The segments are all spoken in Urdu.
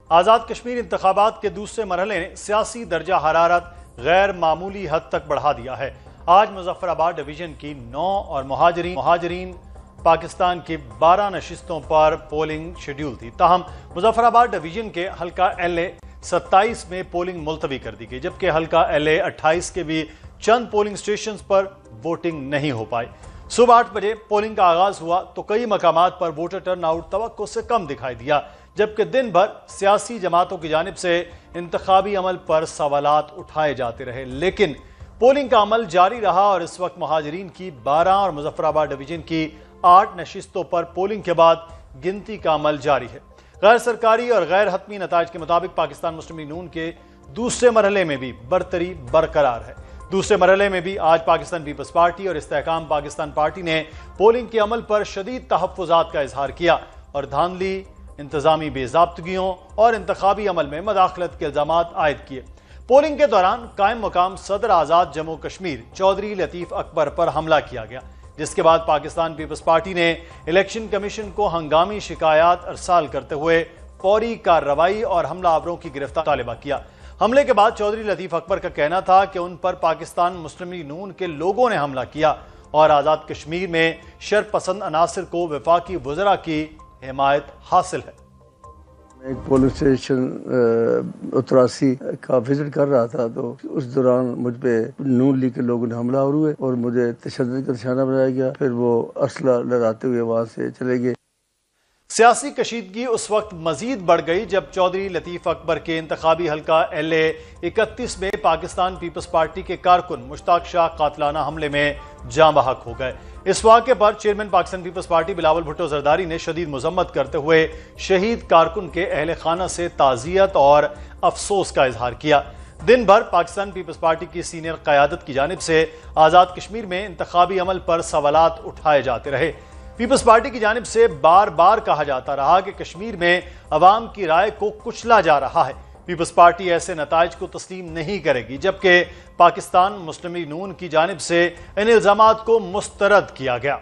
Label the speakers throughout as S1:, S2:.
S1: آزاد کشمیر انتخابات کے دوسرے مرحلے نے سیاسی درجہ حرارت غیر معمولی حد تک بڑھا دیا ہے۔ آج مظفر آباد ڈویژن کی 9 اور مہاجرین پاکستان کی 12 نشستوں پر پولنگ شیڈیول تھی، تاہم مظفر آباد ڈویژن کے حلقہ LA 27 میں پولنگ ملتوی کر دی گئی، جبکہ حلقہ LA 28 کے بھی چند پولنگ سٹیشنز پر ووٹنگ نہیں ہو پائی۔ صبح 8 بجے پولنگ کا آغاز ہوا تو کئی مقامات پر ووٹر ٹرن آؤٹ توقع سے کم دکھائی دیا، جبکہ دن بھر سیاسی جماعتوں کی جانب سے انتخابی عمل پر سوالات اٹھائے جاتے رہے، لیکن پولنگ کا عمل جاری رہا اور اس وقت مہاجرین کی 12 اور مظفر آباد ڈویژن کی 8 نشستوں پر پولنگ کے بعد گنتی کا عمل جاری ہے۔ غیر سرکاری اور غیر حتمی نتائج کے مطابق پاکستان مسلم لیگ نون کے دوسرے مرحلے میں بھی برتری برقرار ہے۔ دوسرے مرحلے میں بھی آج پاکستان پیپلز پارٹی اور استحکام پاکستان پارٹی نے پولنگ کے عمل پر شدید تحفظات کا اظہار کیا اور دھاندلی، انتظامی بے ضابطگیوں اور انتخابی عمل میں مداخلت کے الزامات عائد کیے۔ پولنگ کے دوران قائم مقام صدر آزاد جموں کشمیر چودھری لطیف اکبر پر حملہ کیا گیا، جس کے بعد پاکستان پیپلز پارٹی نے الیکشن کمیشن کو ہنگامی شکایات ارسال کرتے ہوئے فوری کارروائی اور حملہ آوروں کی گرفتاری کا مطالبہ کیا۔ حملے کے بعد چودھری لطیف اکبر کا کہنا تھا کہ ان پر پاکستان مسلم لیگ نون کے لوگوں نے حملہ کیا اور آزاد کشمیر میں شر پسند عناصر کو وفاقی وزراء کی حمایت حاصل ہے۔
S2: میں ایک پولنگ اسٹیشن 83 کا وزٹ کر رہا تھا تو اس دوران مجھ پہ نون لیگ کے لوگوں نے حملہ ہوئے اور مجھے تشدد کا نشانہ بنایا گیا، پھر وہ اسلحہ لہراتے ہوئے وہاں سے چلے گئے۔
S1: سیاسی کشیدگی اس وقت مزید بڑھ گئی جب چودھری لطیف اکبر کے انتخابی حلقہ LA 31 میں پاکستان پیپلز پارٹی کے کارکن مشتاق شاہ قاتلانہ حملے میں جاں بحق ہو گئے۔ اس واقعے پر chairman Pakistan Peoples Party Bilawal Bhutto Zardari نے شدید مذمت کرتے ہوئے شہید کارکن کے اہل خانہ سے تعزیت اور افسوس کا اظہار کیا۔ دن بھر پاکستان پیپلز پارٹی کی سینئر قیادت کی جانب سے آزاد کشمیر میں انتخابی عمل پر سوالات اٹھائے جاتے رہے۔ پیپلز پارٹی کی جانب سے بار بار کہا جاتا رہا کہ کشمیر میں عوام کی رائے کو کچلا جا رہا ہے۔ پیپلز پارٹی ایسے نتائج کو تسلیم نہیں کرے گی، جبکہ پاکستان مسلم لیگ نون کی جانب سے ان الزامات کو مسترد کیا گیا۔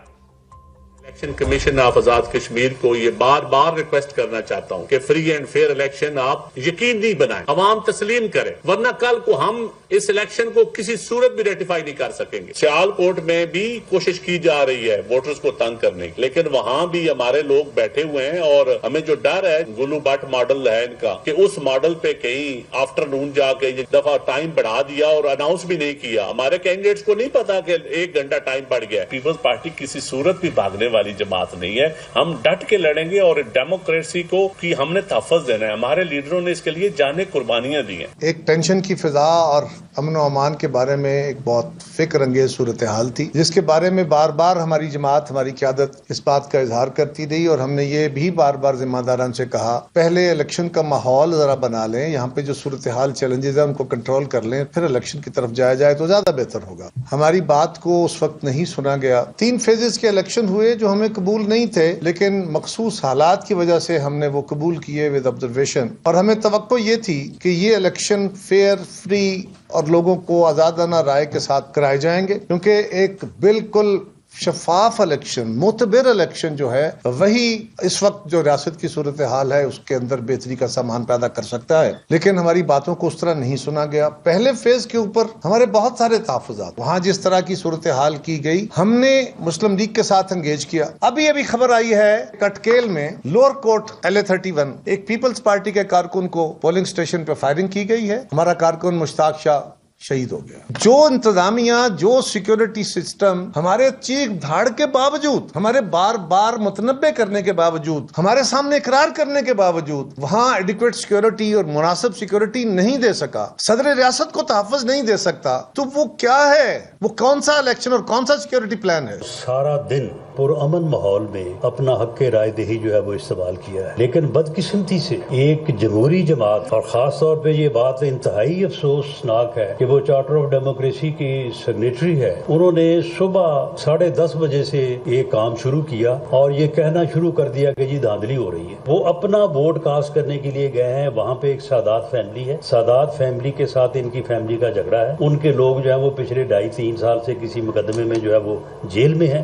S3: Election commission of Azad Kashmir کو یہ بار بار ریکویسٹ کرنا چاہتا ہوں کہ فری اینڈ فیئر الیکشن آپ یقینی بنائیں، عوام تسلیم کریں، ورنہ کل کو ہم اس الیکشن کو کسی صورت بھی ریٹیفائی نہیں کر سکیں گے۔ سیال کوٹ میں بھی کوشش کی جا رہی ہے ووٹرز کو تنگ کرنے کی، لیکن وہاں بھی ہمارے لوگ بیٹھے ہوئے ہیں اور ہمیں جو ڈر ہے گلو بٹ ماڈل ہے ان کا کہ اس ماڈل پہ کہیں آفٹر نون جا کے یہ دفعہ ٹائم بڑھا دیا اور اناؤنس بھی نہیں کیا۔ ہمارے کینڈیڈیٹس کو نہیں پتا کہ 1 گھنٹہ ٹائم بڑھ گیا۔ پیپلز پارٹی کسی صورت بھی بھاگنے والی جماعت نہیں ہے، ہم ڈٹ کے لڑیں گے اور ڈیموکریسی کو کی ہم نے تحفظ دینا ہے۔ ہمارے لیڈروں نے اس کے لیے جانیں قربانیاں دی ہیں۔
S4: ایک ٹینشن کی فضا اور امن و امان کے بارے میں ایک بہت فکر انگیز صورتحال تھی، جس کے بارے میں بار بار ہماری جماعت، ہماری قیادت اس بات کا اظہار کرتی رہی اور ہم نے یہ بھی بار بار ذمہ داران سے کہا پہلے الیکشن کا ماحول ذرا بنا لیں، یہاں پہ جو صورتحال چیلنجز ہیں ان کو کنٹرول کر لیں، پھر الیکشن کی طرف جایا جائے تو زیادہ بہتر ہوگا۔ ہماری بات کو اس وقت نہیں سنا گیا۔ 3 فیزز کے الیکشن ہوئے جو ہمیں قبول نہیں تھے، لیکن مخصوص حالات کی وجہ سے ہم نے وہ قبول کیے ود آبزرویشن، اور ہمیں توقع یہ تھی کہ یہ الیکشن فیئر، فری اور لوگوں کو آزادانہ رائے کے ساتھ کرائے جائیں گے، کیونکہ ایک بالکل شفاف الیکشن، معتبر الیکشن جو ہے وہی اس وقت جو ریاست کی صورتحال ہے اس کے اندر بہتری کا سامان پیدا کر سکتا ہے۔ لیکن ہماری باتوں کو اس طرح نہیں سنا گیا۔ پہلے فیز کے اوپر ہمارے بہت سارے تحفظات، وہاں جس طرح کی صورتحال کی گئی ہم نے مسلم لیگ کے ساتھ انگیج کیا۔ ابھی خبر آئی ہے کٹکیل میں لوور کورٹ LA 31 ایک پیپلز پارٹی کے کارکن کو پولنگ اسٹیشن پہ فائرنگ کی گئی ہے، ہمارا کارکن مشتاق شاہ شہید ہو گیا۔ جو انتظامیہ، جو سیکیورٹی سسٹم ہمارے چیخ دھاڑ کے باوجود، ہمارے بار بار متنبع کرنے کے باوجود، ہمارے سامنے اقرار کرنے کے باوجود وہاں ایڈیکویٹ سیکیورٹی اور مناسب سیکیورٹی نہیں دے سکا، صدر ریاست کو تحفظ نہیں دے سکتا، تو وہ کیا ہے؟ وہ کون سا الیکشن اور کون سا سیکیورٹی پلان ہے؟
S5: سارا دن پرامن ماحول میں اپنا حق رائے دہی جو ہے وہ استعمال کیا ہے، لیکن بدقسمتی سے ایک جمہوری جماعت، اور خاص طور پہ یہ بات انتہائی افسوسناک ہے کہ وہ چارٹر آف ڈیموکریسی کی سگنیٹری ہے، انہوں نے صبح 10:30 بجے سے یہ کام شروع کیا اور یہ کہنا شروع کر دیا کہ جی دھاندلی ہو رہی ہے۔ وہ اپنا ووٹ کاسٹ کرنے کے لیے گئے ہیں، وہاں پہ ایک سادات فیملی ہے، سادات فیملی کے ساتھ ان کی فیملی کا جھگڑا ہے، ان کے لوگ جو ہے وہ پچھلے 2.5-3 سال سے کسی مقدمے میں جو ہے وہ جیل میں ہیں،